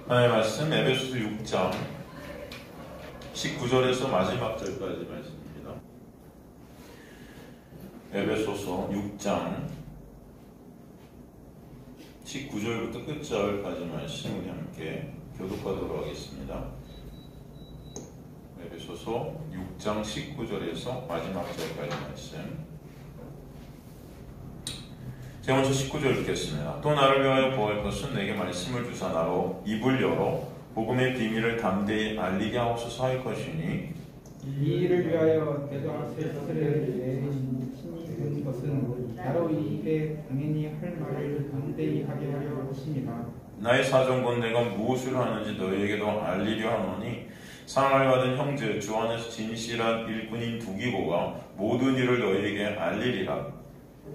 하나님의 말씀 에베소서 6장 19절에서 마지막 절까지 말씀입니다. 에베소서 6장 19절부터 끝절까지 말씀 우리 함께 교독하도록 하겠습니다. 에베소서 6장 19절에서 마지막 절까지 말씀. 제가 먼저 19절 읽겠습니다. 또 나를 위하여 구할 것은 내게 말씀을 주사 나로 입을 열어 복음의 비밀을 담대히 알리게 하옵소서 할 것이니 이 일을 위하여 내가 새 것을 내신 신이 된 것은 나로 이 일에 당연히 할 말을 담대히 하게 하려 하십니다. 나의 사정 곧 내가 무엇을 하는지 너희에게도 알리려 하노니 상을 받은 형제 주 안에서 진실한 일꾼인 두기고가 모든 일을 너희에게 알리리라.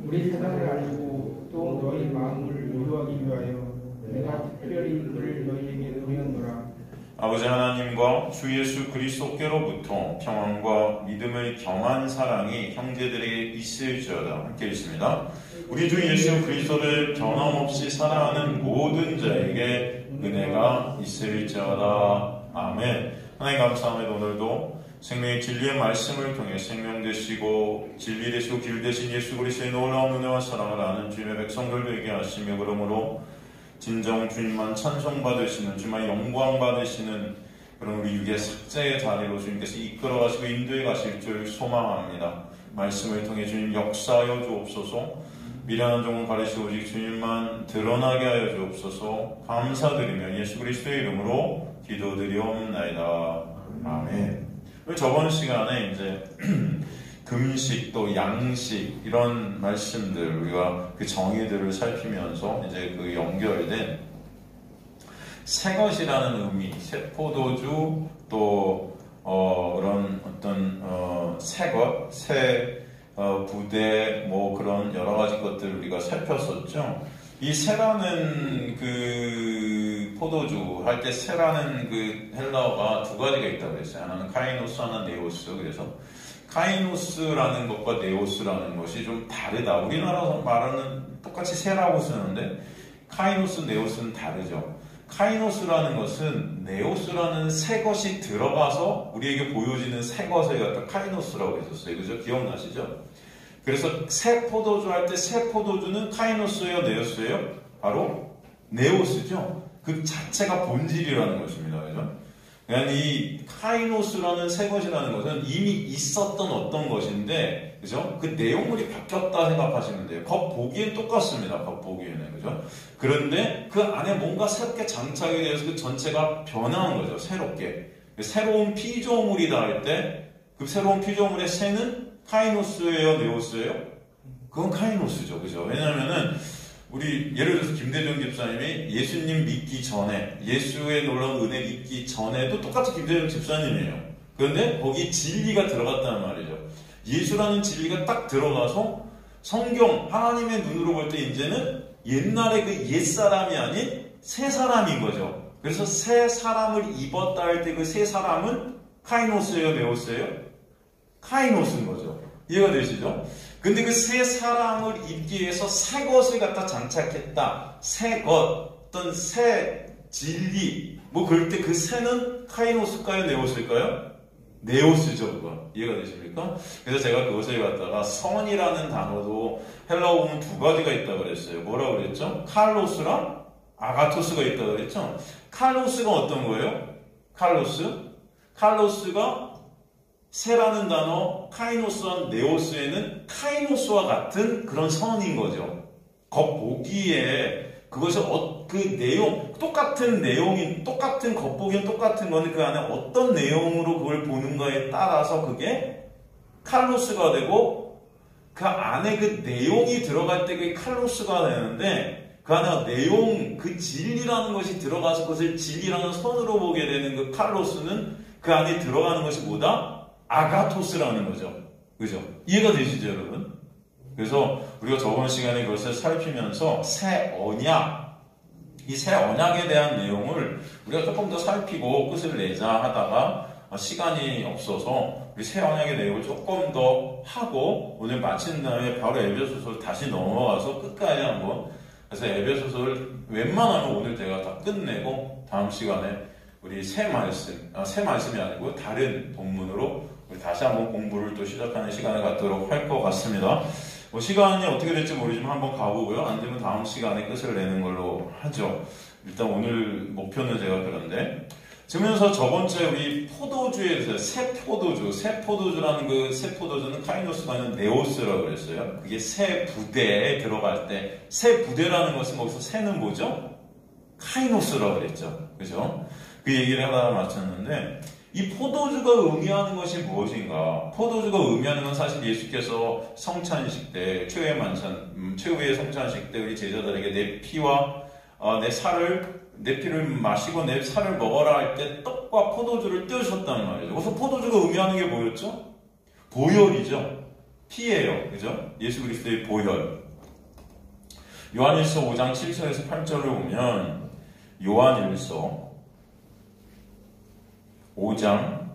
우리 사랑을 알고 또 너희 마음을 위로하기 위하여 내가 특별히 이를 너희에게 보였노라. 아버지 하나님과 주 예수 그리스도께로부터 평안과 믿음의 경한 사랑이 형제들에게 있을지어다. 함께 있습니다. 우리 주 예수 그리스도를 변함없이 사랑하는 모든 자에게 은혜가 있을지어다. 아멘. 하나님 감사합니다. 오늘도 생명의 진리의 말씀을 통해 생명 되시고 진리 되시고 길 되신 예수 그리스도의 놀라운 은혜와 사랑을 아는 주님의 백성들 되게 하시며 그러므로 진정 주님만 찬송받으시는 주님만 영광 받으시는 그런 우리 육의 삭제의 자리로 주님께서 이끌어 가시고 인도해 가실 줄 소망합니다. 말씀을 통해 주님 역사하여 주옵소서. 미련한 종을 가리시고 오직 주님만 드러나게 하여 주옵소서. 감사드리며 예수 그리스도의 이름으로 기도드리옵나이다. 아멘. 저번 시간에 이제 금식 또 양식 이런 말씀들 우리가 그 정의들을 살피면서 이제 그 연결된 새 것이라는 의미, 새 포도주 또 그런 어떤 새 것, 새 부대 뭐 그런 여러 가지 것들을 우리가 살폈었죠. 이 새라는 그 포도주 할 때 새라는 그 헬라어가 두 가지가 있다고 했어요. 하나는 카이노스, 하나는 네오스. 그래서 카이노스라는 것과 네오스라는 것이 좀 다르다. 우리나라에서 말하는 똑같이 새라고 쓰는데 카이노스, 네오스는 다르죠. 카이노스라는 것은 네오스라는 새 것이 들어가서 우리에게 보여지는 새 것을 갖다 카이노스라고 했었어요. 그죠? 기억나시죠? 그래서 새 포도주 할 때 새 포도주는 카이노스예요, 네오스예요? 바로 네오스죠. 그 자체가 본질이라는 것입니다. 그죠? 그냥 이 카이노스라는 새 것이라는 것은 이미 있었던 어떤 것인데, 그죠? 그 내용물이 바뀌었다 생각하시면 돼요. 겉보기엔 똑같습니다. 겉보기에는. 그죠? 그런데 그 안에 뭔가 새롭게 장착이 되어서 그 전체가 변한 거죠. 새롭게. 새로운 피조물이다 할 때, 그 새로운 피조물의 새는 카이노스예요, 네오스예요? 그건 카이노스죠. 그죠? 왜냐면은, 우리, 예를 들어서 김대중 집사님이 예수님 믿기 전에, 예수의 놀라운 은혜 믿기 전에도 똑같이 김대중 집사님이에요. 그런데 거기 진리가 들어갔다는 말이죠. 예수라는 진리가 딱 들어가서 성경, 하나님의 눈으로 볼 때 이제는 옛날에 그 옛사람이 아닌 새 사람인 거죠. 그래서 새 사람을 입었다 할 때 그 새 사람은 카이노스예요, 네오스예요? 카이노스인 거죠. 이해가 되시죠? 근데 그 새 사람을 입기 위해서 새 것을 갖다 장착했다. 새 것, 어떤 새 진리. 뭐 그럴 때 그 새는 카이노스일까요? 네오스일까요? 네오스죠, 그거. 이해가 되십니까? 그래서 제가 그것을 갖다가 선이라는 단어도 헬라어 보면 두 가지가 있다고 그랬어요. 뭐라고 그랬죠? 칼로스랑 아가토스가 있다고 그랬죠? 칼로스가 어떤 거예요? 칼로스가 새라는 단어, 카이노스와 네오스에는 카이노스와 같은 그런 선인 거죠. 겉보기에 그것이 그 내용, 똑같은 내용이, 똑같은 겉보기는 똑같은 건데 그 안에 어떤 내용으로 그걸 보는가에 따라서 그게 칼로스가 되고 그 안에 그 내용이 들어갈 때 그게 칼로스가 되는데 그 안에 내용, 그 진리라는 것이 들어가서 그것을 진리라는 선으로 보게 되는 그 칼로스는 그 안에 들어가는 것이 뭐다? 아가토스라는 거죠. 그죠? 이해가 되시죠, 여러분? 그래서 우리가 저번 시간에 그것을 살피면서 새 언약, 이 새 언약에 대한 내용을 우리가 조금 더 살피고 끝을 내자 하다가 시간이 없어서 우리 새 언약의 내용을 조금 더 하고 오늘 마친 다음에 바로 에베소서 다시 넘어가서 끝까지 한번 그래서 에베소서를 웬만하면 오늘 제가 다 끝내고 다음 시간에 우리 새 말씀이 아니고 다른 본문으로 우리 다시 한번 공부를 또 시작하는 시간을 갖도록 할 것 같습니다. 뭐 시간이 어떻게 될지 모르지만 한번 가보고요. 안 되면 다음 시간에 끝을 내는 걸로 하죠. 일단 오늘 목표는 제가 그런데 지면서 저번 주에 우리 포도주에 대해서 새 포도주라는 그 새 포도주는 카이노스가 아니라 네오스라고 그랬어요. 그게 새 부대에 들어갈 때 새 부대라는 것은 거기서 새는 뭐죠? 카이노스라고 그랬죠. 그죠? 그 얘기를 하다가 마쳤는데 이 포도주가 의미하는 것이 무엇인가? 포도주가 의미하는 건 사실 예수께서 성찬식 때 최후의 성찬식 때 우리 제자들에게 내 피와 내 피를 마시고 내 살을 먹어라 할 때 떡과 포도주를 떼우셨단 말이죠. 그래서 포도주가 의미하는 게 뭐였죠? 보혈이죠. 피예요. 그죠? 예수 그리스도의 보혈. 요한일서 5장 7절에서 8절을 보면 요한일서 5장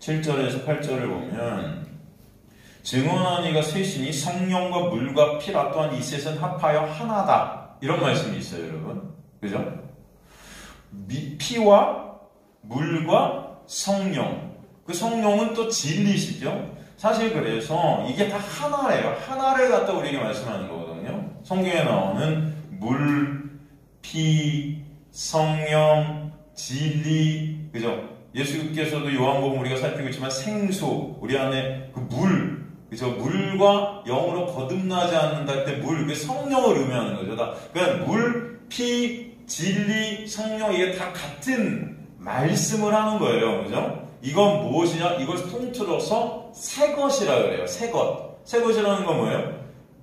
7절에서 8절을 보면 증언하니가 셋이니 성령과 물과 피라 또한 이 셋은 합하여 하나다. 이런 말씀이 있어요, 여러분. 그죠? 피와 물과 성령. 그 성령은 또 진리시죠? 사실 그래서 이게 다 하나래요. 하나를 갖다 우리에게 말씀하는 거거든요. 성경에 나오는 물, 피, 성령, 진리. 그죠? 예수께서도 요한복음 우리가 살피고 있지만 생수, 우리 안에 그 물, 그죠? 물과 영으로 거듭나지 않는다 할 때 물, 그 성령을 의미하는 거죠. 그러니까 물, 피, 진리, 성령, 이게 다 같은 말씀을 하는 거예요. 그죠? 이건 무엇이냐? 이걸 통틀어서 새 것이라 그래요. 새 것. 새 것이라는 건 뭐예요?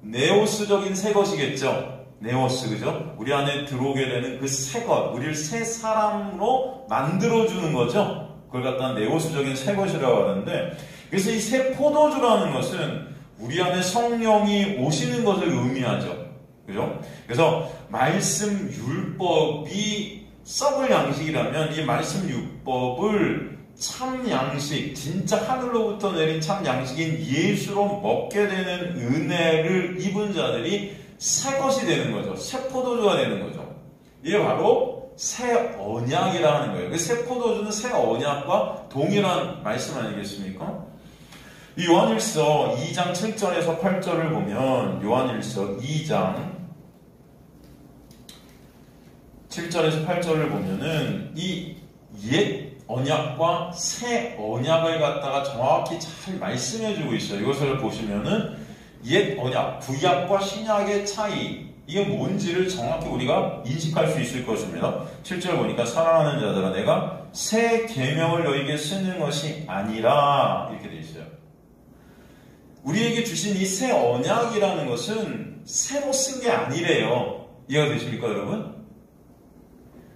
네오스적인 새 것이겠죠? 네오스, 그죠? 우리 안에 들어오게 되는 그 새 것, 우리를 새 사람으로 만들어주는 거죠? 그걸 갖다 네오스적인 새 것이라고 하는데, 그래서 이 새 포도주라는 것은 우리 안에 성령이 오시는 것을 의미하죠. 그죠? 그래서 말씀 율법이 썩을 양식이라면 이 말씀 율법을 참 양식, 진짜 하늘로부터 내린 참 양식인 예수로 먹게 되는 은혜를 입은 자들이 새 것이 되는 거죠. 새 포도주가 되는 거죠. 이게 바로 새 언약이라는 거예요. 그 새 포도주는 새 언약과 동일한 말씀 아니겠습니까? 이 요한일서 2장 7절에서 8절을 보면 요한일서 2장 7절에서 8절을 보면은 이 옛 언약과 새 언약을 갖다가 정확히 잘 말씀해주고 있어요. 이것을 보시면은 옛 언약, 구약과 신약의 차이, 이게 뭔지를 정확히 우리가 인식할 수 있을 것입니다. 7절 보니까 사랑하는 자들아 내가 새 계명을 너에게 쓰는 것이 아니라 이렇게 되어 있어요. 우리에게 주신 이 새 언약이라는 것은 새로 쓴 게 아니래요. 이해가 되십니까, 여러분?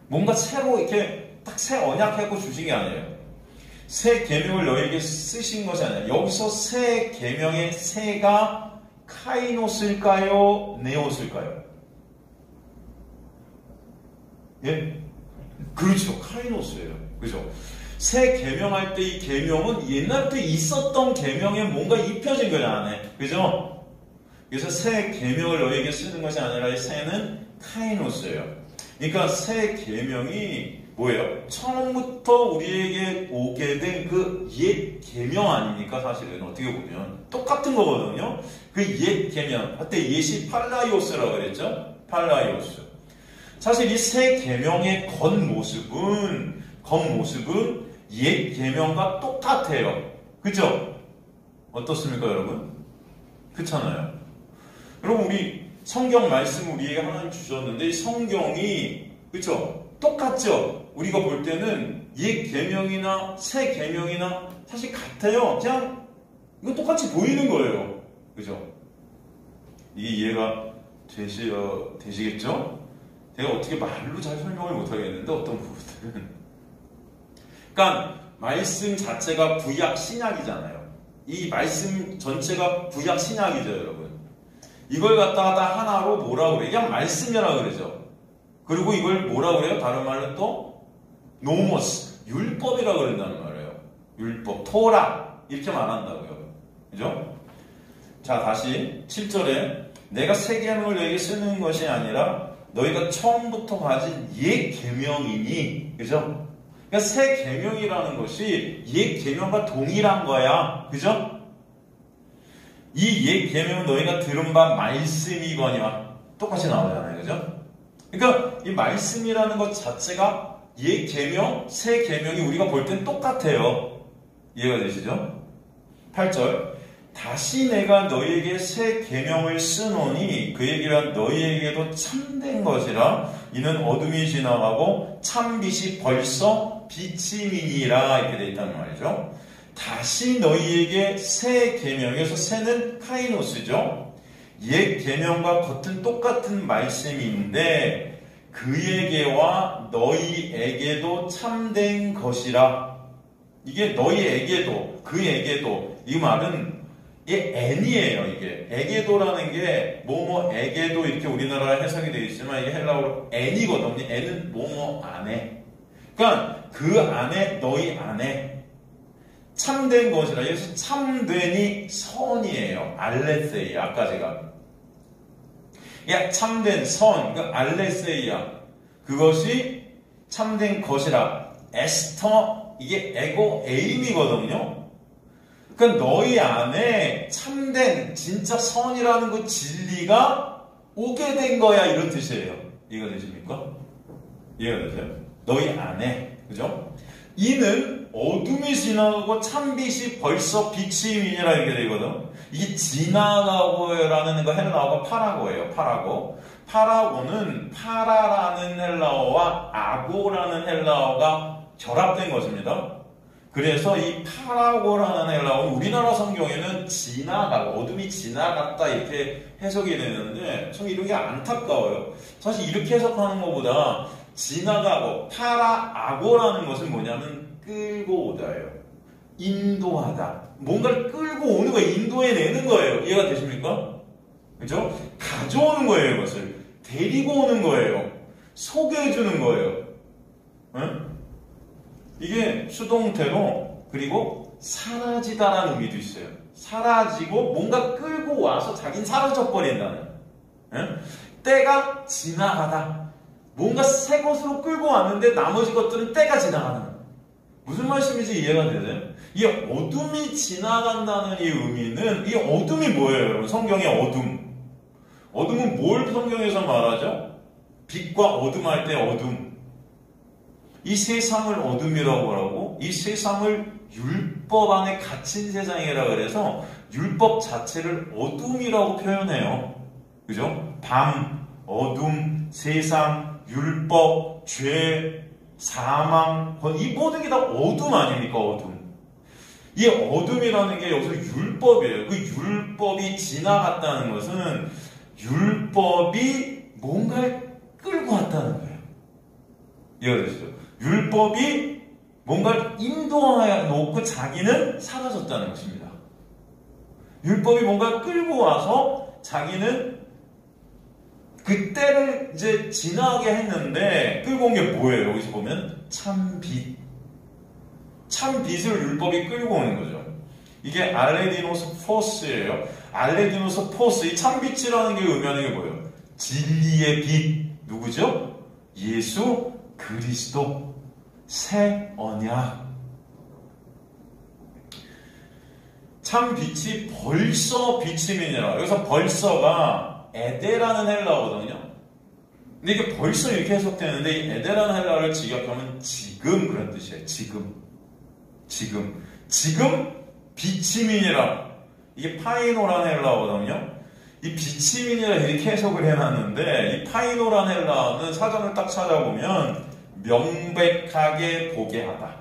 뭔가 새로 이렇게 딱 새 언약하고 주신 게 아니에요. 새 계명을 너에게 쓰신 것이 아니라 여기서 새 계명의 새가 카이노스일까요? 네오스일까요? 예? 그렇죠. 카이노스예요. 그죠? 새 계명할 때 이 계명은 옛날부터 있었던 계명에 뭔가 입혀진 거냐 안에. 그죠? 그래서 새 계명을 너에게 쓰는 것이 아니라 이 새는 카이노스예요. 그러니까 새 계명이 뭐예요? 처음부터 우리에게 오게 된 그 옛 계명 아닙니까? 사실은 어떻게 보면 똑같은 거거든요. 그 옛 계명, 그때 옛이 팔라이오스라고 그랬죠? 팔라이오스. 사실 이 새 계명의 겉모습은 옛 계명과 똑같아요. 그죠? 어떻습니까, 여러분? 그렇잖아요. 여러분, 우리 성경 말씀 우리에게 하나님 주셨는데 이 성경이 그죠? 똑같죠? 우리가 볼 때는 옛 계명이나 새 계명이나 사실 같아요. 그냥 이거 똑같이 보이는 거예요. 그죠? 이게 이해가 되시겠죠? 제가 어떻게 말로 잘 설명을 못 하겠는데 어떤 부분들은 그러니까 말씀 자체가 구약 신약이잖아요. 이 말씀 전체가 구약 신약이죠, 여러분. 이걸 갖다가 다 하나로 뭐라고 그래요? 그냥 말씀이라고 그러죠. 그리고 이걸 뭐라고 그래요? 다른 말로 또 노모스, 율법이라고 그런다는 말이에요. 율법, 토라 이렇게 말한다고요. 그죠? 자, 다시 7절에 내가 새 계명을 너에게 쓰는 것이 아니라 너희가 처음부터 가진 옛 계명이니, 그죠? 그러니까 새 계명이라는 것이 옛 계명과 동일한 거야, 그죠? 이 옛 계명은 너희가 들은 바 말씀이거니와 똑같이 나오잖아요, 그죠? 그러니까 이 말씀이라는 것 자체가 옛 계명, 새 계명이 우리가 볼 땐 똑같아요. 이해가 되시죠? 8절. 다시 내가 너희에게 새 계명을 쓰노니 그 얘기란 너희에게도 참된 것이라 이는 어둠이 지나가고 참빛이 벌써 비침이니라 이렇게 되어 있다는 말이죠. 다시 너희에게 새 계명에서 새는 카이노스죠. 옛 계명과 겉은 똑같은 말씀인데 그에게와 너희에게도 참된 것이라. 이게 너희에게도 그에게도 이 말은 이게 n이에요. 이게 에게도라는 게 뭐뭐에게도 이렇게 우리나라에 해석이 되어 있지만 이게 헬라어로 n이거든요. n은 뭐뭐 안에. 그러니까 그 안에 너희 안에 참된 것이라. 그래서 참되니 선이에요. 알레세이야. 아까 제가 참된 선, 그 알레세이야. 그것이 참된 것이라. 에스터 이게 에고 에임이거든요. 그러니까 너희 안에 참된 진짜 선이라는 그 진리가 오게 된 거야 이런 뜻이에요. 이해가 되십니까? 이해가 되세요? 너희 안에, 그죠? 이는 어둠이 지나가고 참빛이 벌써 비침이니라 이렇게 되거든. 이게 지나가고라는 거 헬라어가 파라고예요. 파라고는 파라라는 헬라어와 아고라는 헬라어가 결합된 것입니다. 그래서 이 파라고라는 헬라어는 우리나라 성경에는 지나가고 어둠이 지나갔다 이렇게 해석이 되는데 참 이런 게 안타까워요. 사실 이렇게 해석하는 것보다 지나가고 파라아고라는 것은 뭐냐면 끌고 오다예요. 인도하다. 뭔가를 끌고 오는 거예요. 인도해내는 거예요. 이해가 되십니까? 그죠? 가져오는 거예요. 이것을 데리고 오는 거예요. 소개해주는 거예요. 응? 이게 수동태로 그리고 사라지다라는 의미도 있어요. 사라지고 뭔가 끌고 와서 자기는 사라져버린다는. 응? 때가 지나가다. 뭔가 새 것으로 끌고 왔는데 나머지 것들은 때가 지나가는. 무슨 말씀인지 이해가 되세요? 이 어둠이 지나간다는 이 의미는 이 어둠이 뭐예요, 여러분? 성경의 어둠. 어둠은 뭘 성경에서 말하죠? 빛과 어둠 할 때 어둠. 이 세상을 어둠이라고 하고 이 세상을 율법 안에 갇힌 세상이라 그래서 율법 자체를 어둠이라고 표현해요. 그죠? 밤, 어둠, 세상, 율법, 죄, 사망, 이 모든 게 다 어둠 아닙니까? 어둠. 이 어둠이라는 게 여기서 율법이에요. 그 율법이 지나갔다는 것은 율법이 뭔가를 끌고 왔다는 거예요. 이해가 되시죠? 율법이 뭔가를 인도하여 놓고 자기는 사라졌다는 것입니다. 율법이 뭔가를 끌고 와서 자기는 그때를 이제 지나게 했는데 끌고 온 게 뭐예요? 여기서 보면 참빛. 참빛을 율법이 끌고 오는 거죠. 이게 알레디노스 포스예요. 알레디노스 포스. 이 참빛이라는 게 의미하는 게 뭐예요? 진리의 빛. 누구죠? 예수 그리스도. 새 언약. 참빛이 벌써 비침이니라. 여기서 벌써가 에데라는 헬라어거든요. 근데 이게 벌써 이렇게 해석되는데 이 에데라는 헬라어를 직역하면 지금 그런 뜻이에요. 지금 비침이니라. 이게 파이노라는 헬라어거든요. 이 비침이니라 이렇게 해석을 해놨는데 이 파이노라는 헬라어는 사전을 딱 찾아보면 명백하게 보게 하다.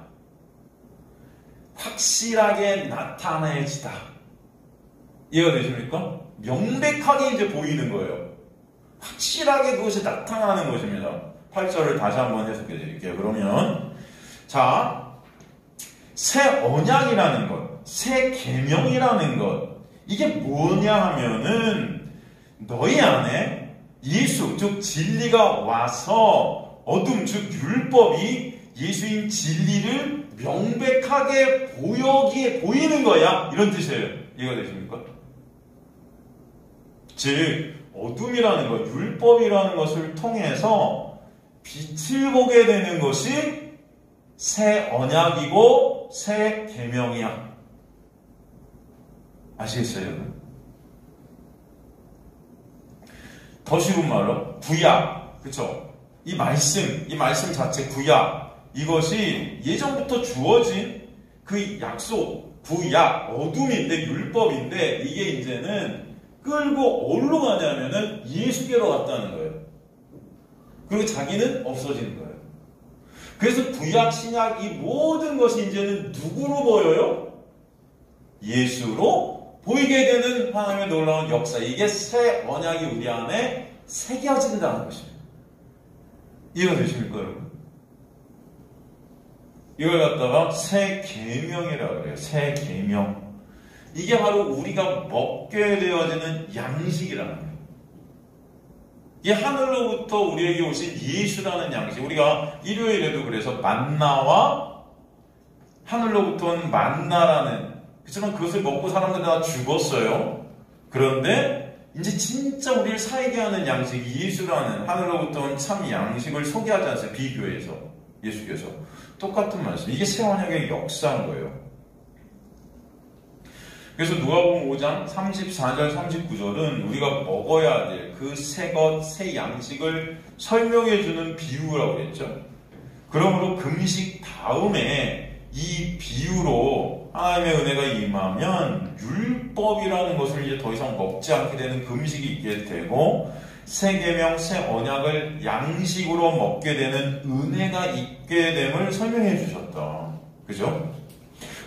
확실하게 나타내지다. 이해가 되십니까? 명백하게 이제 보이는 거예요. 확실하게 그것이 나타나는 것입니다. 8절을 다시 한번 해석해 드릴게요. 그러면 자, 새 언약이라는 것, 새 계명이라는 것, 이게 뭐냐 하면은 너희 안에 예수, 즉 진리가 와서 어둠, 즉 율법이 예수인 진리를 명백하게 보이는 거야. 이런 뜻이에요. 이해가 되십니까? 즉 어둠이라는 것, 율법이라는 것을 통해서 빛을 보게 되는 것이 새 언약이고 새 계명이야. 아시겠어요? 더 쉬운 말로 구약, 그쵸? 이 말씀 자체 구약, 이것이 예전부터 주어진 그 약속, 구약, 어둠인데 율법인데 이게 이제는 끌고 어디로 가냐면은 예수께로 갔다는 거예요. 그리고 자기는 없어지는 거예요. 그래서 구약, 신약 이 모든 것이 이제는 누구로 보여요? 예수로 보이게 되는 하나님의 놀라운 역사. 이게 새 언약이 우리 안에 새겨진다는 것입니다. 이해가 되십니까, 여러분? 이걸 갖다가 새 계명이라고 그래요. 새 계명. 이게 바로 우리가 먹게 되어지는 양식이라는 거예요. 이 하늘로부터 우리에게 오신 예수라는 양식. 우리가 일요일에도 그래서 만나와 하늘로부터 온 만나라는, 그렇지만 그것을 먹고 사람들이 다 죽었어요. 그런데 이제 진짜 우리를 살게 하는 양식이 예수라는 하늘로부터 온 참 양식을 소개하지 않습니까? 비교해서 예수께서 똑같은 말씀. 이게 새 언약의 역사인 거예요. 그래서 누가복음 5장 34절 39절은 우리가 먹어야 될 그 새 양식을 설명해 주는 비유라고 했죠. 그러므로 금식 다음에 이 비유로 하나님의 은혜가 임하면 율법이라는 것을 이제 더 이상 먹지 않게 되는 금식이 있게 되고 새 계명, 새 언약을 양식으로 먹게 되는 은혜가 있게 됨을 설명해 주셨다. 그죠?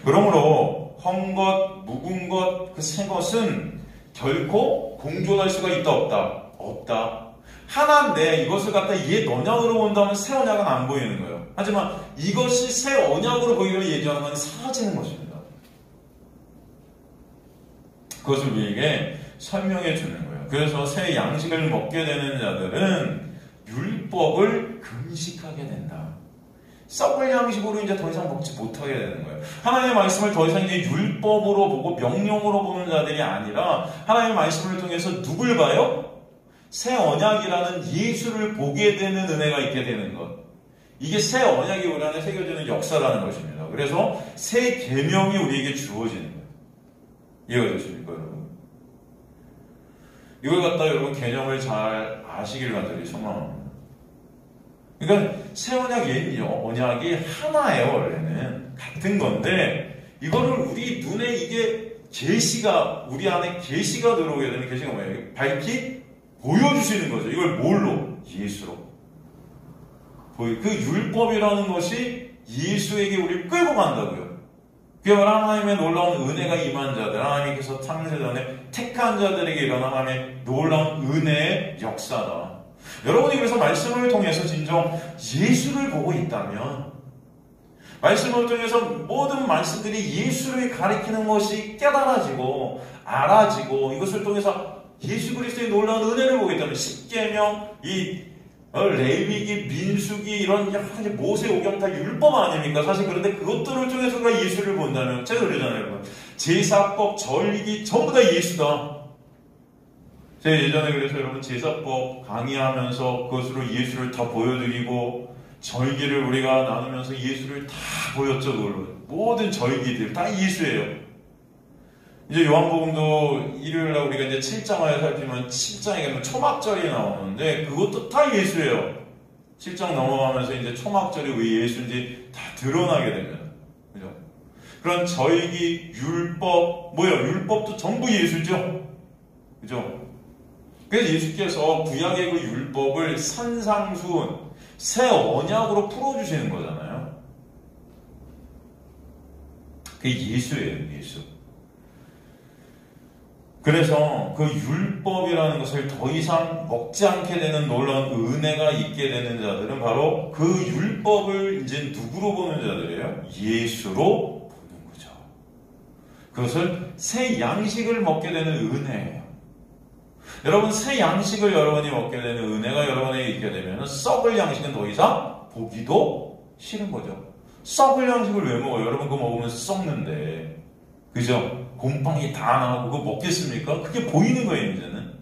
그러므로 헌 것, 묵은 것, 그 새 것은 결코 공존할 수가 있다 없다? 없다. 하나인데 이것을 갖다 옛 언약으로 본다면 새 언약은 안 보이는 거예요. 하지만 이것이 새 언약으로 보이기를 예정하면 사라지는 것입니다. 그것을 우리에게 설명해 주는 거예요. 그래서 새 양식을 먹게 되는 자들은 율법을 금식하게 된다. 썩을 양식으로 이제 더 이상 먹지 못하게 되는 거예요. 하나님의 말씀을 더 이상 이제 율법으로 보고 명령으로 보는 자들이 아니라 하나님의 말씀을 통해서 누굴 봐요? 새 언약이라는 예수를 보게 되는 은혜가 있게 되는 것. 이게 새 언약이 우리 안에 새겨지는 역사라는 것입니다. 그래서 새 계명이 우리에게 주어지는 거예요. 이해가 되십니까, 여러분? 이걸 갖다 여러분 개념을 잘 아시길 간절히 소망합니다. 그러니까 새 언약, 옛 언약이 하나예요. 원래는 같은 건데 이거를 우리 눈에 이게 계시가 우리 안에 계시가 들어오게 되면 계시가 뭐예요? 밝히 보여주시는 거죠. 이걸 뭘로? 예수로. 그 율법이라는 것이 예수에게 우리를 끌고 간다고요. 그게 바로 하나님의 놀라운 은혜가 임한 자들, 하나님께서 창세전에 택한 자들에게 일어난 하나님의 놀라운 은혜의 역사다. 여러분이 그래서 말씀을 통해서 진정 예수를 보고 있다면, 말씀을 통해서 모든 말씀들이 예수를 가리키는 것이 깨달아지고 알아지고 이것을 통해서 예수 그리스도의 놀라운 은혜를 보고 있다면, 십계명, 레위기, 민수기, 이런 여러 가지 모세, 오경 다 율법 아닙니까? 사실 그런데 그것들을 통해서 우리가 예수를 본다면, 제가 그러잖아요, 여러분. 제사법, 절기, 전부 다 예수다. 제가 예전에 그래서 여러분 제사법 강의하면서 그것으로 예수를 다 보여드리고, 절기를 우리가 나누면서 예수를 다 보였죠, 그걸로. 모든 절기들 다 예수예요. 이제 요한복음도 일요일날 우리가 이제 7장을 살피면 7장에 가면 초막절이 나오는데 그것도 다 예수예요. 7장 넘어가면서 이제 초막절이 왜 예수인지 다 드러나게 됩니다. 그죠? 그런 절기, 율법, 율법도 전부 예수죠. 그죠? 그래서 예수께서 구약의 그 율법을 산상수훈, 새 언약으로 풀어주시는 거잖아요. 그게 예수예요, 예수. 그래서 그 율법이라는 것을 더 이상 먹지 않게 되는 놀라운 은혜가 있게 되는 자들은 바로 그 율법을 이제 누구로 보는 자들이에요? 예수로 보는 거죠. 그것을 새 양식을 먹게 되는 은혜예요. 여러분, 새 양식을 여러분이 먹게 되는 은혜가 여러분에게 있게 되면 썩을 양식은 더 이상 보기도 싫은 거죠. 썩을 양식을 왜 먹어요? 여러분 그거 먹으면 썩는데. 그죠? 곰팡이 다 나오고 그거 먹겠습니까? 그게 보이는 거예요, 이제는.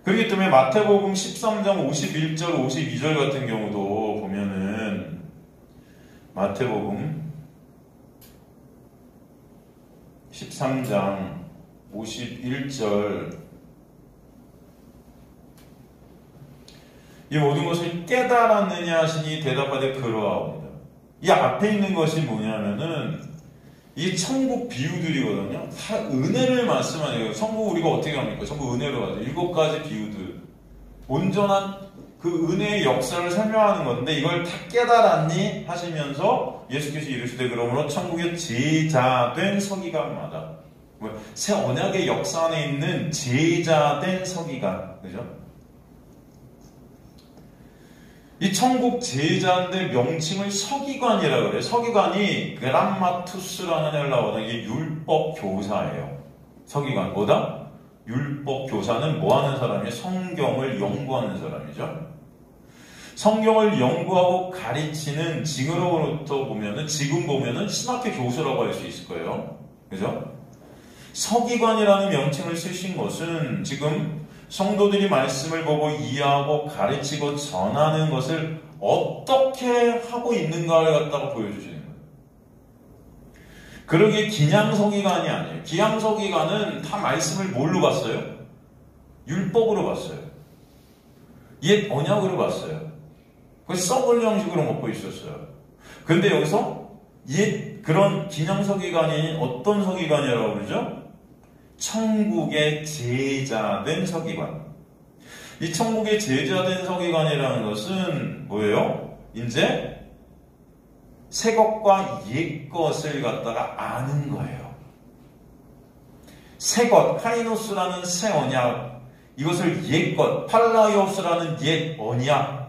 그렇기 때문에 마태복음 13장 51절 52절 같은 경우도 보면은 마태복음 13장 51절 이 모든 것을 깨달았느냐 하시니 대답하되 그러하옵니다. 이 앞에 있는 것이 뭐냐면은 이 천국 비유들이거든요. 다 은혜를 말씀하는 거예요. 천국 우리가 어떻게 합니까? 전부 은혜로 하죠. 7가지 비유들. 온전한 그 은혜의 역사를 설명하는 건데 이걸 다 깨달았니? 하시면서 예수께서 이르시되 그러므로 천국의 제자된 서기관마다 새 언약의 역사 안에 있는 제자된 서기관. 그죠? 이 천국 제자인데 명칭을 서기관이라고 그래요. 서기관이 그람마투스라는 헬라어다. 이게 율법 교사예요. 서기관 뭐다? 율법 교사는 뭐 하는 사람이에요? 성경을 연구하는 사람이죠. 성경을 연구하고 가르치는 지금 보면은 신학교 교수라고 할 수 있을 거예요. 그죠? 서기관이라는 명칭을 쓰신 것은 지금 성도들이 말씀을 보고 이해하고 가르치고 전하는 것을 어떻게 하고 있는가를 갖다가 보여주시는 거예요. 그러기에 기냥서기관이 아니에요. 기냥서기관은 다 말씀을 뭘로 봤어요? 율법으로 봤어요. 옛 언약으로 봤어요. 그래서 썩을 형식으로 먹고 있었어요. 근데 여기서 그런 기냥서기관이 어떤 서기관이라고 그러죠? 천국의 제자된 서기관. 이 천국의 제자된 서기관이라는 것은 뭐예요? 이제 새 것과 옛 것을 갖다가 아는 거예요. 새 것, 카이노스라는 새 언약, 이것을 옛 것, 팔라이오스라는 옛 언약,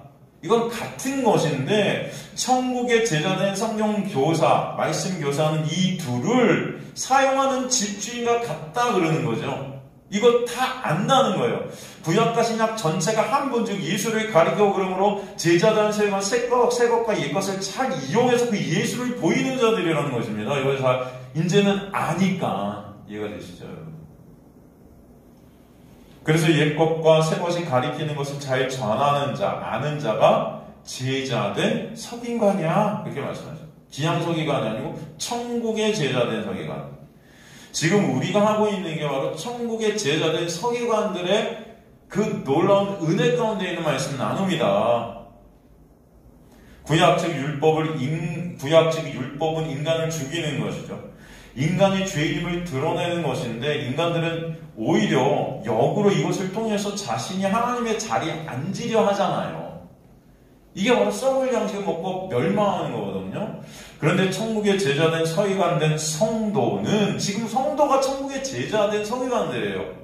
이건 같은 것인데 천국의 제자된 성경 교사, 말씀 교사는 이 둘을 사용하는 집주인과 같다 그러는 거죠. 이거 다 안다는 거예요. 구약과 신약 전체가 한 분, 즉 예수를 가리켜 그러므로 제자된 세관 새 것과 옛 것을 잘 이용해서 그 예수를 보이는 자들이라는 것입니다. 이걸 다 이제는 아니까 이해가 되시죠, 여러분? 그래서 옛 것과 새 것이 가리키는 것을 잘 전하는 자, 아는 자가 제자된 서기관이야. 그렇게 말씀하죠. 기향서기관이 아니고 천국의 제자된 서기관. 지금 우리가 하고 있는 게 바로 천국의 제자된 서기관들의 그 놀라운 은혜 가운데 있는 말씀 나눕니다. 구약 즉 율법은 인간을 죽이는 것이죠. 인간의 죄임을 드러내는 것인데 인간들은 오히려 역으로 이것을 통해서 자신이 하나님의 자리에 앉으려 하잖아요. 이게 바로 썩을 양식을 먹고 멸망하는 거거든요. 그런데 천국의 제자된 서기관된 성도는 지금 성도가 천국의 제자된 서기관들이에요.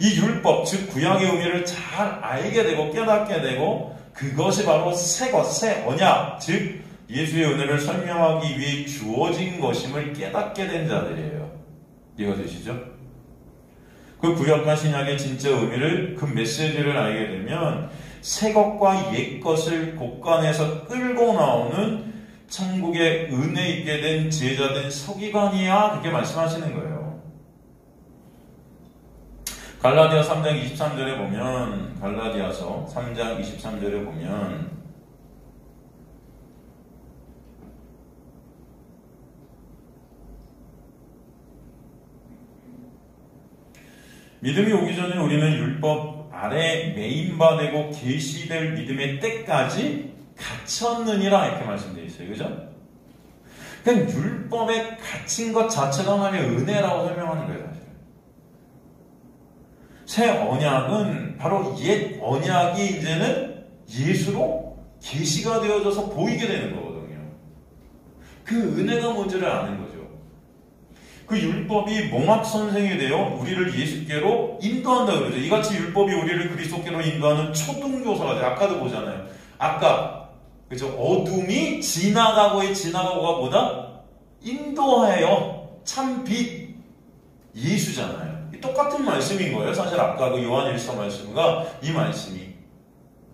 이 율법 즉 구약의 의미를 잘 알게 되고 깨닫게 되고 그것이 바로 새 것, 새 언약 즉 예수의 은혜를 설명하기 위해 주어진 것임을 깨닫게 된 자들이에요. 이해가 되시죠? 그 구약과 신약의 진짜 의미를, 그 메시지를 알게 되면 새 것과 옛 것을 곳간에서 끌고 나오는 천국의 은혜 있게 된 제자된 서기관이야. 그렇게 말씀하시는 거예요. 갈라디아서 3장 23절에 보면, 갈라디아서 3장 23절에 보면 믿음이 오기 전에 우리는 율법 아래 매인바되고 계시될 믿음의 때까지 갇혔느니라 이렇게 말씀되어 있어요. 그죠? 그냥 율법에 갇힌 것 자체가 하나님의 은혜라고 설명하는 거예요. 사실. 새 언약은 바로 옛 언약이 이제는 예수로 계시가 되어져서 보이게 되는 거거든요. 그 은혜가 뭔지를 아는 거죠. 그 율법이 몽합선생이 되어 우리를 예수께로 인도한다 그러죠. 이같이 율법이 우리를 그리스도께로 인도하는 초등교사가 돼요. 아까도 보잖아요. 아까 그죠? 어둠이 지나가고가 뭐다? 인도하여 참 빛 예수잖아요. 똑같은 말씀인 거예요. 사실 아까 그 요한일서 말씀과 이 말씀이.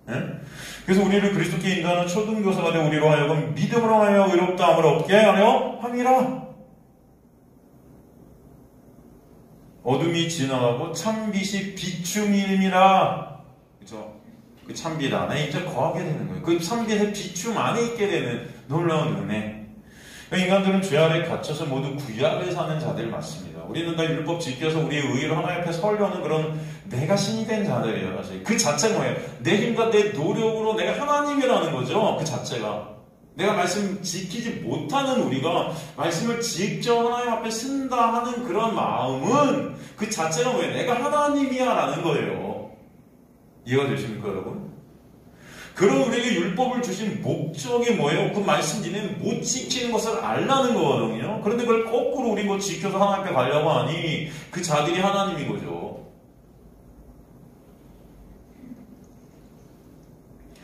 네? 그래서 우리를 그리스도께 인도하는 초등교사가 되어 우리로 하여금 믿음으로 하여 의롭다함을 얻게 하려 함이라. 어둠이 지나가고 찬빛이 비춤임이라. 그죠? 그 찬빛 안에 이제 거하게 되는 거예요. 그 찬빛의 비춤 안에 있게 되는 놀라운 은혜. 인간들은 죄 아래 갇혀서 모두 구약을 사는 자들 맞습니다. 우리는 다 율법 지켜서 우리의 의의로 하나님 앞에 서려는 그런 내가 신이 된 자들이에요. 사실 그 자체가 뭐예요? 내 힘과 내 노력으로 내가 하나님이라는 거죠. 그 자체가. 내가 말씀 지키지 못하는 우리가 말씀을 직접 하나님 앞에 쓴다 하는 그런 마음은 그 자체가 뭐예요? 내가 하나님이야 라는 거예요. 이해가 되십니까 여러분? 그런 우리에게 율법을 주신 목적이 뭐예요? 그 말씀 니네는 못 지키는 것을 알라는 거거든요. 그런데 그걸 거꾸로 우리 뭐 지켜서 하나님 앞에 가려고 하니 그 자들이 하나님인 거죠.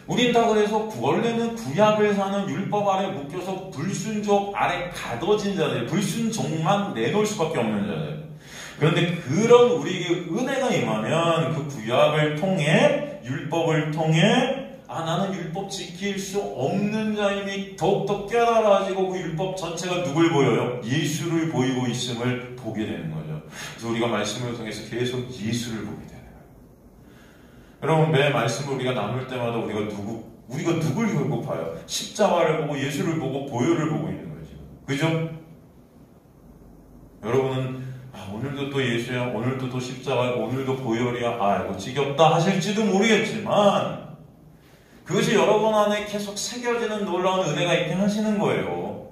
우린 다 그래서 원래는 구약을 사는 율법 아래 묶여서 불순종 아래 가둬진 자들, 불순종만 내놓을 수밖에 없는 자들. 그런데 그런 우리에게 은혜가 임하면 그 구약을 통해 율법을 통해 나는 율법 지킬 수 없는 자임이 더욱더 깨달아지고 그 율법 전체가 누굴 보여요? 예수를 보이고 있음을 보게 되는 거죠. 그래서 우리가 말씀을 통해서 계속 예수를 보게 되는 거예요. 여러분 매 말씀을 우리가 나눌 때마다 우리가 누굴 결국 봐요? 십자가를 보고 예수를 보고 보혈을 보고 있는 거죠. 그죠? 여러분은 오늘도 또 예수야, 오늘도 또 십자가야, 오늘도 보혈이야, 이거 지겹다 하실지도 모르겠지만 그것이 여러분 안에 계속 새겨지는 놀라운 은혜가 있게 하시는 거예요.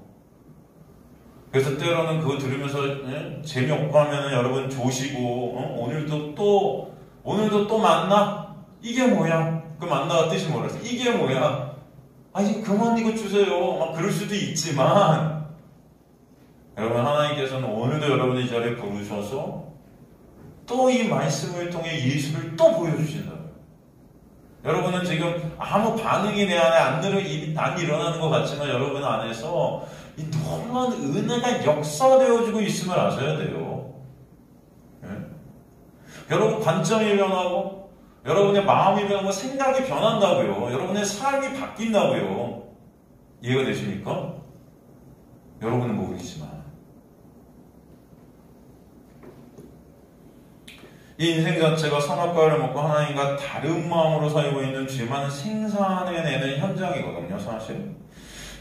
그래서 때로는 그거 들으면서 재미없고 하면은 여러분 조시고 오늘도 또 만나? 이게 뭐야? 그 만나가 뜻이 뭐라서 이게 뭐야? 아니 그만 이거 주세요. 막 그럴 수도 있지만 여러분 하나님께서는 오늘도 여러분의 이 자리에 부르셔서 또 이 말씀을 통해 예수를 또 보여주신다. 여러분은 지금 아무 반응이 내 안에 안 일어나는 것 같지만 여러분 안에서 이 놀라운 은혜가 역사되어지고 있음을 아셔야 돼요. 네? 여러분 관점이 변하고 여러분의 마음이 변하고 생각이 변한다고요. 여러분의 삶이 바뀐다고요. 이해가 되십니까? 여러분은 모르겠지만 이 인생 자체가 선악과를 먹고 하나님과 다른 마음으로 살고 있는 죄만 생산해내는 현장이거든요. 사실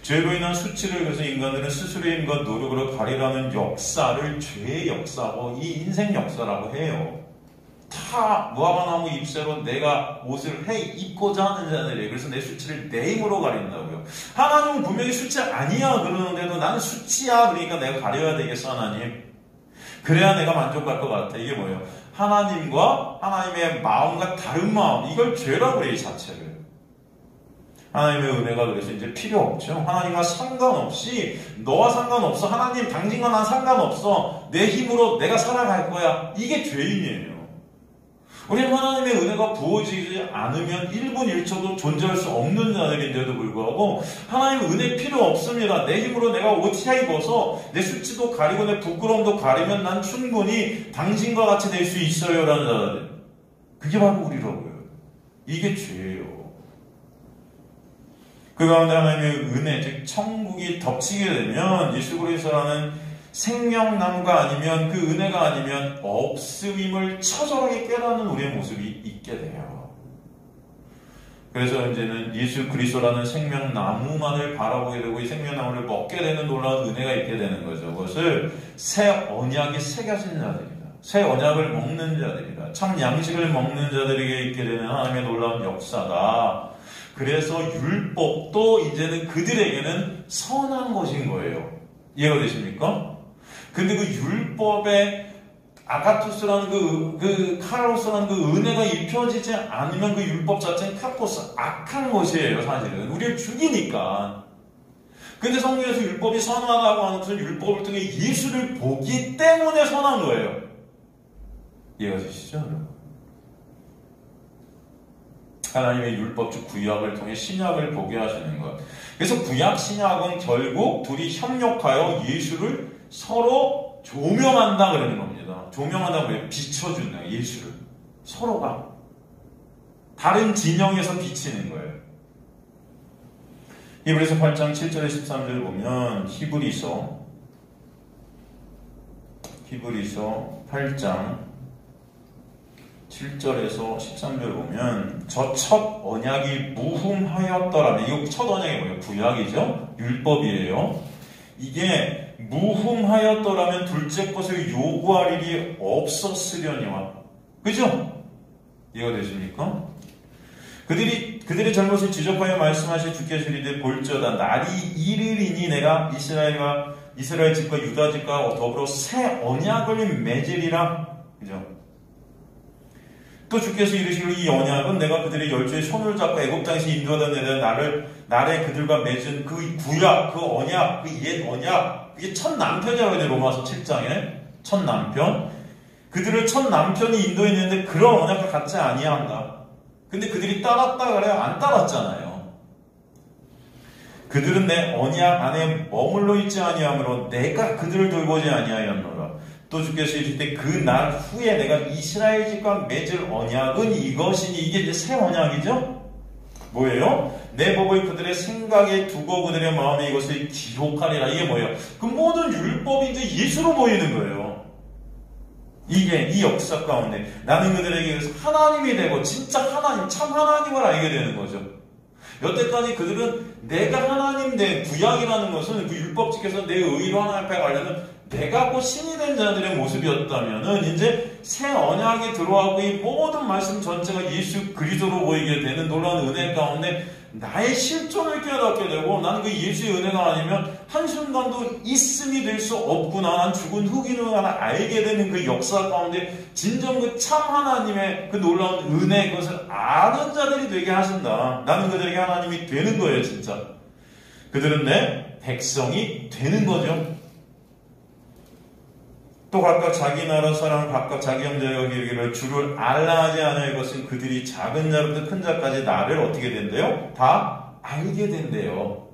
죄로 인한 수치를 위해서 인간들은 스스로의 힘과 노력으로 가리라는 역사를 죄의 역사고 이 인생 역사라고 해요. 다 무화과나무 잎새로 내가 옷을 입고자 하는 자들이에요. 그래서 내 수치를 내 힘으로 가린다고요. 하나님은 분명히 수치 아니야 그러는데도 나는 수치야 그러니까 내가 가려야 되겠어 하나님. 그래야 내가 만족할 것 같아. 이게 뭐예요? 하나님과 하나님의 마음과 다른 마음, 이걸 죄라고 그래요. 이 자체를. 하나님의 은혜가 그래서 이제 필요 없죠. 하나님과 상관없이 너와 상관없어. 하나님 당신과 난 상관없어. 내 힘으로 내가 살아갈 거야. 이게 죄인이에요. 우리는 하나님의 은혜가 부어지지 않으면 1분 1초도 존재할 수 없는 자들인데도 불구하고 하나님의 은혜 필요 없습니다. 내 힘으로 내가 옷 입어서 내 수치도 가리고 내 부끄러움도 가리면 난 충분히 당신과 같이 될 수 있어요 라는 자들. 그게 바로 우리라고요. 이게 죄예요. 그 가운데 하나님의 은혜, 즉 천국이 덮치게 되면 예수 그리스도라는 생명나무가 아니면 그 은혜가 아니면 없음임을 처절하게 깨닫는 우리의 모습이 있게 돼요. 그래서 이제는 예수 그리스도라는 생명나무만을 바라보게 되고 이 생명나무를 먹게 되는 놀라운 은혜가 있게 되는 거죠. 그것을 새 언약이 새겨진 자들이다. 새 언약을 먹는 자들이다. 참 양식을 먹는 자들에게 있게 되는 하나님의 놀라운 역사다. 그래서 율법도 이제는 그들에게는 선한 것인 거예요. 이해가 되십니까? 근데 그 율법에 아가토스라는 그 카라로스라는 그 은혜가 입혀지지 않으면 그 율법 자체는 카토스, 악한 것이에요, 사실은. 우리를 죽이니까. 근데 성경에서 율법이 선하다고 하는 것은 율법을 통해 예수를 보기 때문에 선한 거예요. 이해가 되시죠? 하나님의 율법, 즉 구약을 통해 신약을 보게 하시는 것. 그래서 구약, 신약은 결국 둘이 협력하여 예수를 서로 조명한다 그러는 겁니다. 조명한다고 해요. 비춰준다. 예수를. 서로가. 다른 진영에서 비치는 거예요. 히브리서 8장 7절에 13절을 보면 히브리서 히브리서 8장 7절에서 13절 보면 저 첫 언약이 무흠하였더라면, 이거 첫 언약이 뭐예요? 구약이죠? 율법이에요. 이게 무흠하였더라면 둘째 것을 요구할 일이 없었으려니와. 그죠? 이해가 되십니까? 그들의 잘못을 지적하여 말씀하실 주께 주리되 볼지어다 날이 이르리니 내가 이스라엘 집과 유다 집과 더불어 새 언약을 맺으리라. 그죠? 또 주께서 이르시기로 이 언약은 내가 그들의 열조의 손을 잡고 애굽 땅에서 인도하던 날에 그들과 맺은 그 구약, 그 언약, 그 옛 언약, 그게 첫 남편이라고 해요. 로마서 7장에 첫 남편. 그들을 첫 남편이 인도했는데 그런 언약을 갖지 아니한다. 근데 그들이 따랐다 그래요? 안 따랐잖아요. 그들은 내 언약 안에 머물러 있지 아니하므로 내가 그들을 돌보지 아니하였노라. 또 주께서 이르시되 그 날 후에 내가 이스라엘 집과 맺을 언약은 이것이니. 이게 이제 새 언약이죠? 뭐예요? 내 법을 그들의 생각에 두고 그들의 마음에 이것을 기록하리라. 이게 뭐예요? 그 모든 율법이 이제 예수로 보이는 거예요. 이게 이 역사 가운데 나는 그들에게 하나님이 되고 진짜 하나님, 참 하나님을 알게 되는 거죠. 여태까지 그들은 내가 하나님 된 구약이라는 것은 그 율법 지켜서 내 의로 하나님 앞에 가려는 내가 곧 신이 된 자들의 모습이었다면은 이제 새 언약이 들어가고 이 모든 말씀 전체가 예수 그리스도로 보이게 되는 놀라운 은혜 가운데 나의 실존을 깨닫게 되고, 나는 그 예수의 은혜가 아니면 한순간도 있음이 될 수 없구나, 난 죽은 흑인을 하나 알게 되는 그 역사 가운데 진정 그 참 하나님의 그 놀라운 은혜, 그것을 아는 자들이 되게 하신다. 나는 그들에게 하나님이 되는 거예요. 진짜 그들은 내 백성이 되는 거죠. 또 각각 자기 나라 사람, 각각 자기 형제가 이르기를 주를 알라 하지 않을 것은 그들이 작은 자로부터 큰 자까지 나를 어떻게 된대요? 다 알게 된대요.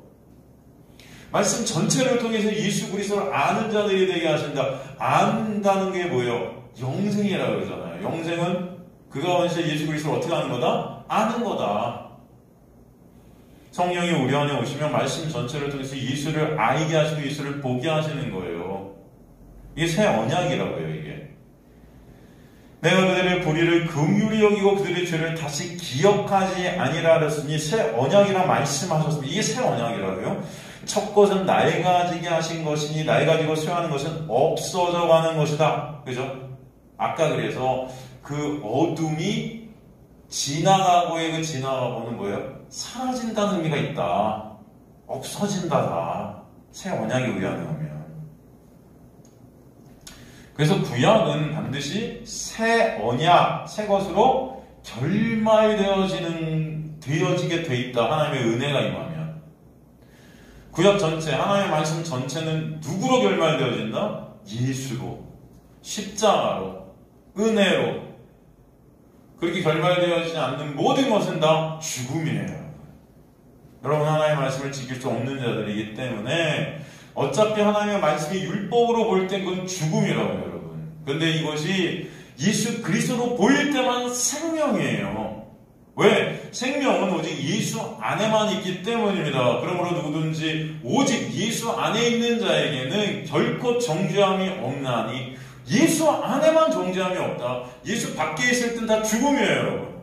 말씀 전체를 통해서 예수 그리스도를 아는 자들이 되게 하신다. 안다는 게 뭐예요? 영생이라고 그러잖아요. 영생은 그 가운데서 예수 그리스도를 어떻게 하는 거다? 아는 거다. 성령이 우리 안에 오시면 말씀 전체를 통해서 예수를 알게 하시고 예수를 보게 하시는 거예요. 이게 새 언약이라고요. 이게 내가 그들의 불의를 긍휼히 여기고 그들의 죄를 다시 기억하지 아니라 하였으니 새 언약이라 말씀하셨습니다. 이게 새 언약이라고요. 첫 것은 낡아지게 하신 것이니 낡아지고 쇠하는 것은 없어져 가는 것이다. 그죠? 아까 그래서 그 어둠이 지나가고의 그 지나가고는 뭐예요? 사라진다는 의미가 있다. 없어진다다. 새 언약이 우리 안에 오면. 그래서 구약은 반드시 새 언약, 새 것으로 되어지게 돼 있다. 하나님의 은혜가 임하면. 구약 전체, 하나님의 말씀 전체는 누구로 결말되어진다? 예수로, 십자가로, 은혜로. 그렇게 결말되어지지 않는 모든 것은 다 죽음이에요. 여러분, 하나님의 말씀을 지킬 수 없는 자들이기 때문에 어차피 하나님의 말씀이 율법으로 볼 땐 그건 죽음이라고요, 여러분. 그런데 이것이 예수 그리스도로 보일 때만 생명이에요. 왜? 생명은 오직 예수 안에만 있기 때문입니다. 그러므로 누구든지 오직 예수 안에 있는 자에게는 결코 정죄함이 없나니. 예수 안에만 정죄함이 없다. 예수 밖에 있을 땐 다 죽음이에요, 여러분.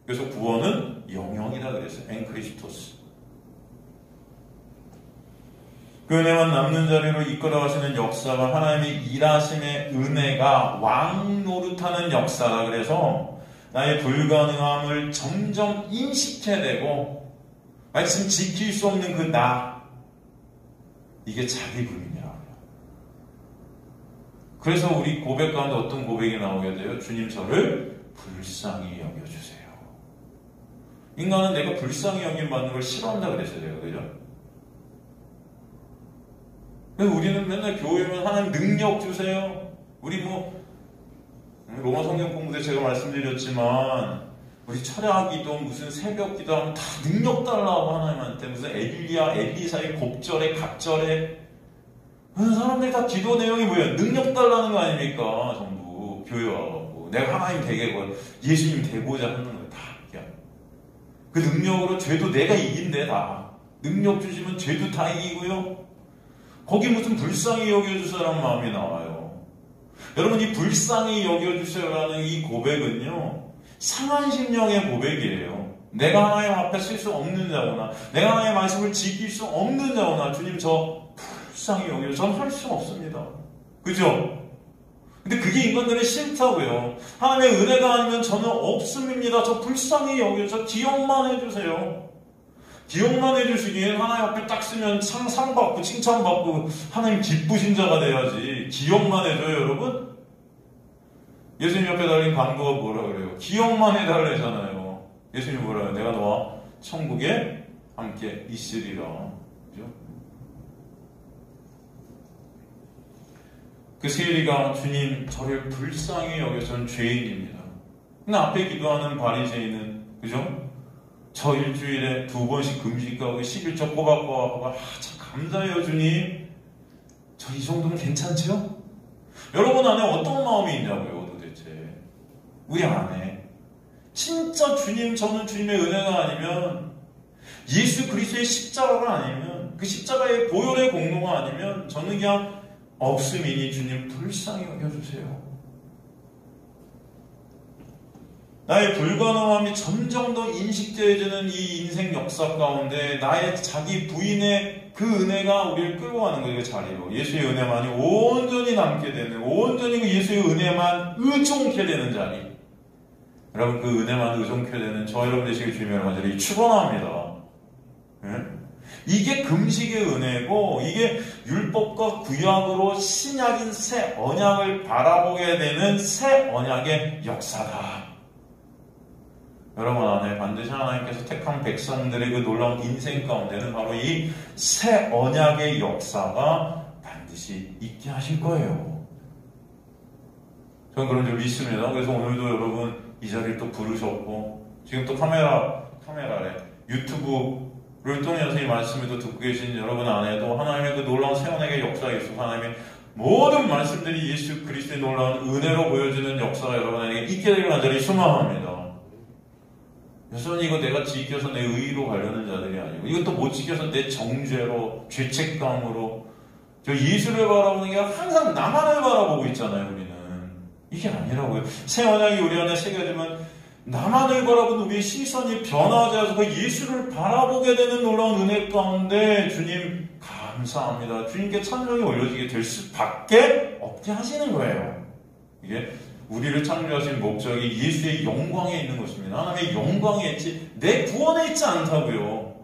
그래서 구원은 영영이다 그랬어요. 엔크리스토스. 그 은혜만 남는 자리로 이끌어가시는 역사가 하나님의 일하심의 은혜가 왕 노릇하는 역사다. 그래서 나의 불가능함을 점점 인식해내고 말씀 지킬 수 없는 그 나, 이게 자기 부인이라고요. 그래서 우리 고백 가운데 어떤 고백이 나오게 돼요? 주님, 저를 불쌍히 여겨주세요. 인간은 내가 불쌍히 여김받는 걸 싫어한다 그랬어요. 그죠? 우리는 맨날 교회 오면 하나님 능력 주세요. 우리 로마 성경 공부 때 제가 말씀드렸지만 우리 철야기도 무슨 새벽기도 하면 다 능력 달라고 하나님한테 무슨 엘리야, 엘리사의 곱절에 갑절에 사람들이 다 기도 내용이 뭐예요? 능력 달라는 거 아닙니까? 전부 교회 와가지고 내가 하나님 되게 예수님 되고자 하는 거예요. 다 그 능력으로 죄도 내가 이긴대. 다 능력 주시면 죄도 다 이기고요. 거기 무슨 불쌍히 여겨줄 사람 마음이 나와요. 여러분이 불쌍히 여겨주세요라는 이 고백은요, 상한 심령의 고백이에요. 내가 하나님 앞에 쓸 수 없는 자거나, 내가 하나님의 말씀을 지킬 수 없는 자거나, 주님 저 불쌍히 여겨요. 저는 할 수 없습니다. 그죠? 근데 그게 인간들은 싫다고요. 하나님의 은혜가 아니면 저는 없음입니다. 저 불쌍히 여겨요. 저 기억만 해주세요. 기억만 해주시기엔 하나님 앞에 딱 쓰면 상받고 칭찬받고 하나님 기쁘신 자가 돼야지. 기억만 해줘요, 여러분? 예수님 옆에 달린 광고가 뭐라 그래요? 기억만 해달래잖아요. 예수님 뭐라 해요? 내가 너와 천국에 함께 있으리라. 그죠? 그 세리가 주님 저를 불쌍히 여겨 저는 죄인입니다. 근데 앞에 기도하는 바리새인은 그죠? 저 일주일에 2번씩 금식하고 11조 꼬박꼬박하고 참 감사해요 주님. 저 이 정도면 괜찮죠? 여러분 안에 어떤 마음이 있냐고요 도대체. 우리 안에 진짜 주님 저는 주님의 은혜가 아니면 예수 그리스도의 십자가가 아니면 그 십자가의 보혈의 공로가 아니면 저는 그냥 없음이니 주님 불쌍히 여겨주세요. 나의 불가능함이 점점 더 인식되어지는 이 인생 역사 가운데 나의 자기 부인의 그 은혜가 우리를 끌고 가는 거예요. 그 자리로. 예수의 은혜만이 온전히 남게 되는, 온전히 그 예수의 은혜만 의존케 되는 자리. 여러분 그 은혜만 의존케 되는 저 여러분 되시길 주님의 간절히 축원합니다. 네? 이게 금식의 은혜고 이게 율법과 구약으로 신약인 새 언약을 바라보게 되는 새 언약의 역사다. 여러분 안에 반드시 하나님께서 택한 백성들의 그 놀라운 인생 가운데는 바로 이 새 언약의 역사가 반드시 있게 하실 거예요. 저는 그런 줄 믿습니다. 그래서 오늘도 여러분 이 자리를 또 부르셨고 지금 또 카메라에 유튜브를 통해서 이 말씀을 또 듣고 계신 여러분 안에도 하나님의 그 놀라운 새 언약의 역사에 있어서 하나님의 모든 말씀들이 예수 그리스도의 놀라운 은혜로 보여주는 역사가 여러분에게 있게 되길 간절히 소망합니다. 여전히 이거 내가 지켜서 내 의의로 가려는 자들이 아니고 이것도 못 지켜서 내 정죄로 죄책감으로 저 예수를 바라보는 게 항상 나만을 바라보고 있잖아요. 우리는 이게 아니라고요. 새 언약이 우리 안에 새겨지면 나만을 바라보는 우리의 시선이 변화하지 않아서 그 예수를 바라보게 되는 놀라운 은혜 가운데 주님 감사합니다. 주님께 찬송이 올려지게 될 수밖에 없게 하시는 거예요. 이게 우리를 창조하신 목적이 예수의 영광에 있는 것입니다. 하나님의 영광에 있지 내 구원에 있지 않다고요.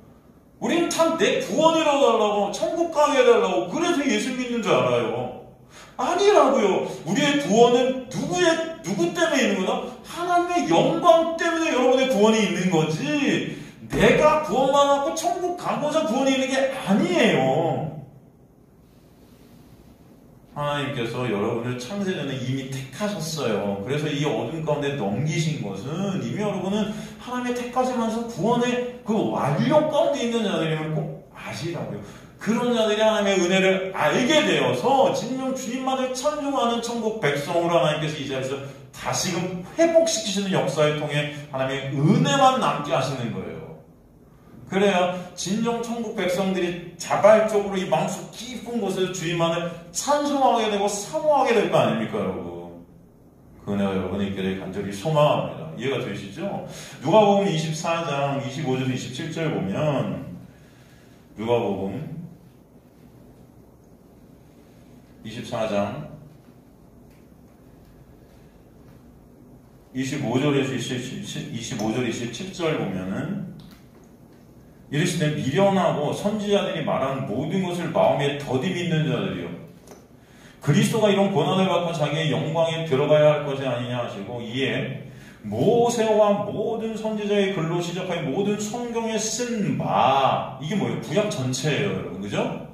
우리는 참 내 구원이라 달라고 천국 가게 해달라고 그래서 예수 믿는 줄 알아요. 아니라고요. 우리의 구원은 누구 때문에 있는 거다? 하나님의 영광 때문에 여러분의 구원이 있는 거지 내가 구원만 하고 천국 가고자 구원이 있는 게 아니에요. 하나님께서 여러분을 창세전에 이미 택하셨어요. 그래서 이 어둠 가운데 넘기신 것은 이미 여러분은 하나님의 택하시면서 구원의 그 완료 가운데 있는 자들임을 꼭 아시라고요. 그런 자들이 하나님의 은혜를 알게 되어서 진정 주님만을 찬송하는 천국 백성으로 하나님께서 이 자리에서 다시금 회복시키시는 역사를 통해 하나님의 은혜만 남게 하시는 거예요. 그래야 진정 천국 백성들이 자발적으로 이 마음속 깊은 곳에서 주님만을 찬송하게 되고 사모하게 될 거 아닙니까 여러분. 그 은혜가 여러분에 있게 될 간절히 소망합니다. 이해가 되시죠? 누가복음 24장 25절 27절 보면 누가복음 24장 25절에서 27절 보면은 이르시되 미련하고 선지자들이 말하는 모든 것을 마음에 더디 믿는 자들이요 그리스도가 이런 고난을 받고 자기의 영광에 들어가야 할 것이 아니냐 하시고 이에 모세와 모든 선지자의 글로 시작하여 모든 성경에 쓴 바 이게 뭐예요? 구약 전체예요 여러분 그죠?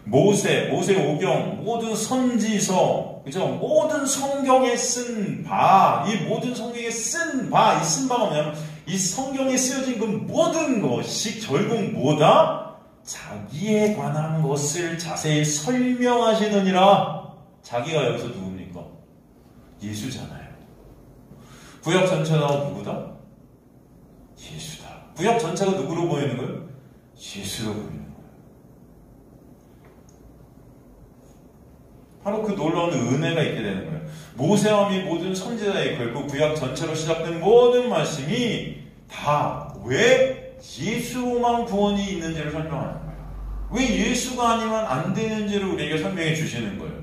모세 오경 모든 선지서 그죠? 모든 성경에 쓴 바 이 모든 성경에 쓴 바 이 쓴 바가 뭐냐면 이 성경에 쓰여진 그 모든 것이 결국 뭐다? 자기에 관한 것을 자세히 설명하시느니라. 자기가 여기서 누굽니까? 예수잖아요. 구약 전체가 누구다? 예수다. 구약 전체가 누구로 보이는 거예요? 예수로 보이는 거예요. 바로 그 놀라운 은혜가 있게 되는 거예요. 모세와 및 모든 선지자의 글, 그 구약 전체로 시작된 모든 말씀이 다 왜 예수만 구원이 있는지를 설명하는 거예요. 왜 예수가 아니면 안 되는지를 우리에게 설명해 주시는 거예요.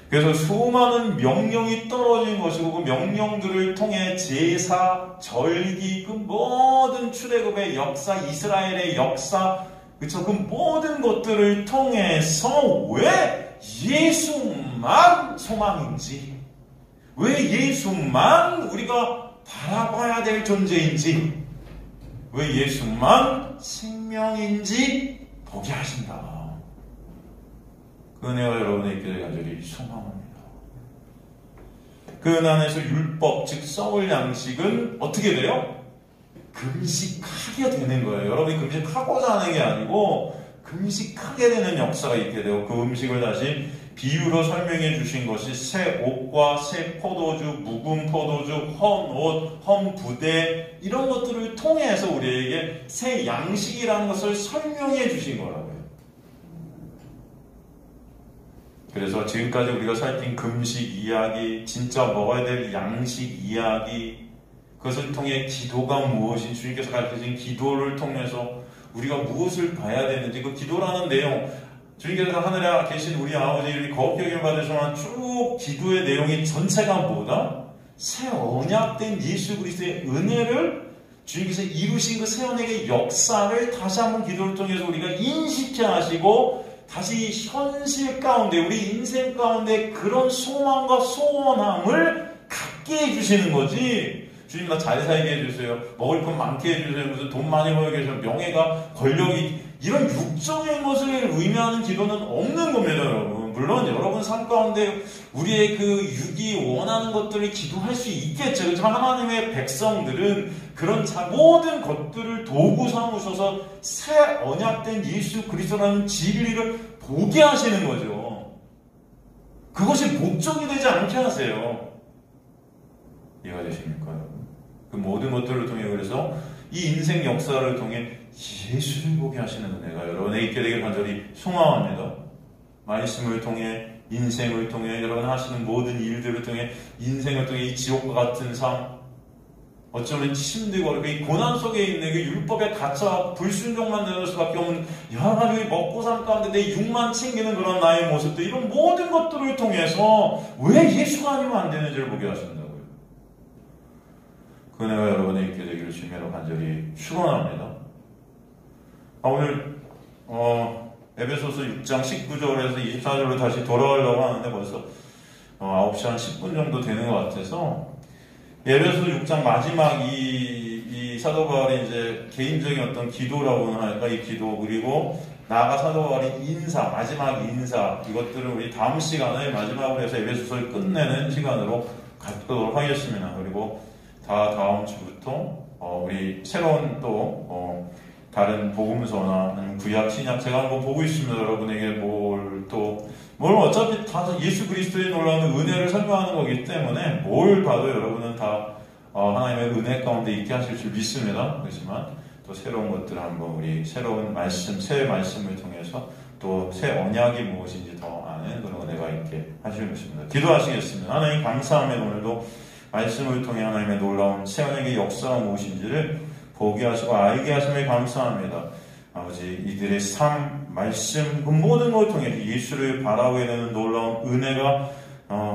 그래서 수많은 명령이 떨어진 것이고 그 명령들을 통해 제사, 절기, 그 모든 출애굽의 역사, 이스라엘의 역사, 그쵸? 그 모든 것들을 통해서 왜 예수만 소망인지, 왜 예수만 우리가 바라봐야 될 존재인지, 왜 예수만 생명인지 보게 하신다. 그 은혜가 여러분의 있기를 간절히 소망합니다. 그 은 안에서 율법, 즉 썩을 양식은 어떻게 돼요? 금식하게 되는 거예요. 여러분이 금식하고자 하는 게 아니고 금식하게 되는 역사가 있게 되고, 그 음식을 다시 비유로 설명해 주신 것이 새 옷과 새 포도주, 묵은 포도주, 헌 옷, 헌 부대, 이런 것들을 통해서 우리에게 새 양식이라는 것을 설명해 주신 거라고요. 그래서 지금까지 우리가 살핀 금식 이야기, 진짜 먹어야 될 양식 이야기, 그것을 통해 기도가 무엇인지, 주님께서 가르쳐주신 기도를 통해서 우리가 무엇을 봐야 되는지, 그 기도라는 내용, 주님께서 하늘에 계신 우리 아버지를 거룩히 여김을 받으시면 쭉 기도의 내용이 전체가 뭐다? 새 언약된 예수 그리스도의 은혜를 주님께서 이루신 그 새 언약의 역사를 다시 한번 기도를 통해서 우리가 인식해 하시고, 다시 현실 가운데, 우리 인생 가운데 그런 소망과 소원함을 갖게 해주시는 거지. 주님 나 잘 살게 해주세요, 먹을 것 많게 해주세요, 무슨 돈 많이 벌게 해주세요, 명예가, 권력이, 이런 육적인 것을 의미하는 기도는 없는 겁니다, 여러분. 물론 여러분 삶 가운데 우리의 그 육이 원하는 것들을 기도할 수 있겠죠. 그렇지만 하나님의 백성들은 그런 모든 것들을 도구 삼으셔서 새 언약된 예수 그리스도라는 진리를 보게 하시는 거죠. 그것이 목적이 되지 않게 하세요. 이해가 되십니까, 여러분? 그 모든 것들을 통해, 그래서 이 인생 역사를 통해 예수를 보게 하시는 은혜가 여러분에게 있게 되길 간절히 소망합니다. 말씀을 통해, 인생을 통해, 여러분 하시는 모든 일들을 통해, 인생을 통해 이 지옥과 같은 삶, 어쩌면 힘들고 어렵고 이 고난 속에 있는 그 율법에 갇혀 불순종만 되는 수밖에 없는 여러 가지 먹고 산 가운데 내 육만 챙기는 그런 나의 모습들, 이런 모든 것들을 통해서 왜 예수가 아니면 안 되는지를 보게 하신다고요. 그 은혜가 여러분의 있게 되기를 주님으로 간절히 축원합니다. 오늘 에베소서 6장 19절에서 24절로 다시 돌아가려고 하는데 벌써 9시 한 10분 정도 되는 것 같아서, 에베소서 6장 마지막 이 사도 바울이 이제 개인적인 어떤 기도라고는 할까, 이 기도, 그리고 나아가 사도 바울이 인사, 마지막 인사, 이것들을 우리 다음 시간에 마지막으로 해서 에베소서를 끝내는 시간으로 갖도록 하겠습니다. 그리고 다음 주부터 우리 새로운 또 다른 복음서나 구약, 신약, 제가 한번 보고 있습니다. 여러분에게 뭘 어차피 다 예수 그리스도의 놀라운 은혜를 설명하는 거기 때문에 뭘 봐도 여러분은 다 하나님의 은혜 가운데 있게 하실 줄 믿습니다. 그렇지만 또 새로운 것들을 한번 우리 새로운 말씀, 새 말씀을 통해서 또 새 언약이 무엇인지 더 아는 그런 은혜가 있게 하실 것입니다. 기도하시겠습니다. 하나님 감사합니다. 오늘도 말씀을 통해 하나님의 놀라운 새 언약의 역사가 무엇인지를 보게 하시고 알게 하심에 감사합니다. 아버지, 이들의 삶, 말씀, 그 모든 걸 통해 예수를 바라보게 되는 놀라운 은혜가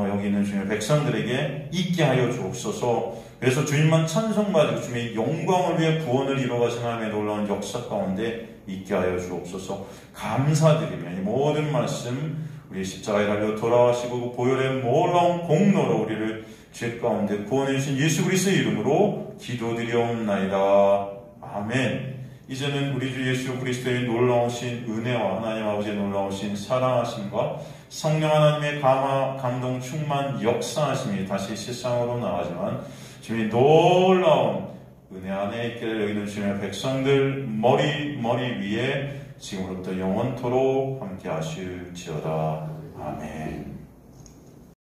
여기 있는 주님의 백성들에게 있게 하여 주옵소서. 그래서 주님만 찬송받고 주님의 영광을 위해 구원을 이루어가신 하나님의 놀라운 역사 가운데 있게 하여 주옵소서. 감사드리며 이 모든 말씀 우리 십자가에 달려 돌아가시고 보혈의 놀라운 공로로 우리를 죄 가운데 구원해 주신 예수 그리스도의 이름으로 기도드리옵나이다. 아멘. 이제는 우리 주 예수 그리스도의 놀라우신 은혜와 하나님 아버지의 놀라우신 사랑하심과 성령 하나님의 감동 충만 역사하심이 다시 세상으로 나가지만 주님의 놀라운 은혜 안에 있게 될 여기는 주님의 백성들 머리 위에 지금부터 영원토록 함께 하실지어다. 아멘.